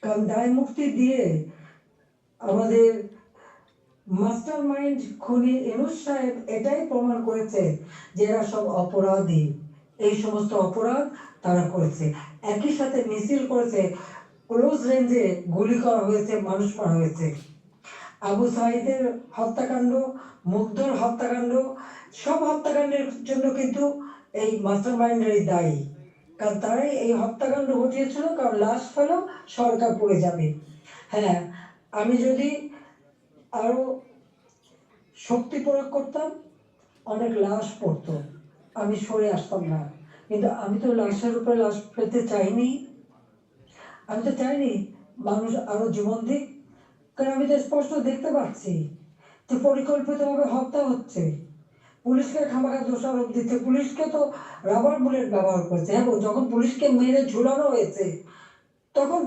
কারণ দায় মুক্তি দিয়ে আমাদের মাস্টার মাইন্ড খুনি এনুস সাহেব এটাই প্রমাণ করেছে যে এরা সব অপরাধী, এই সমস্ত অপরাধ তারা করেছে। একই সাথে মিছিল করেছে, ক্লোজ রেঞ্জে গুলি করা হয়েছে, মানুষ মারা হয়েছে। আবু সাঈদের হত্যাকাণ্ড, মুগ্ধর হত্যাকাণ্ড, সব হত্যাকাণ্ডের জন্য কিন্তু এই মাস্টার মাইন্ডেরই দায়ী। কারণ তারাই এই হত্যাকাণ্ড ঘটিয়েছিল, কারণ লাশ ফেলো সরকার পড়ে যাবে। হ্যাঁ, আমি যদি আরো শক্তি প্রয়োগ করতাম অনেক লাশ পড়তো, আমি সরে আসতাম না। কিন্তু আমি তো লাশের উপরে লাশ ফেলতে চাইনি, আমি তো চাইনি মানুষ আরো জীবন দিক। কারণ আমি তো স্পষ্ট দেখতে পাচ্ছি যে পরিকল্পিতভাবে হত্যা হচ্ছে। পুলিশকে খামাখা দোষারোপ দিচ্ছে, পুলিশকে তো রাবার বুলেট ব্যবহার করছে। হ্যাঁ, যখন পুলিশকে মেরে ঝুলানো হয়েছে তখন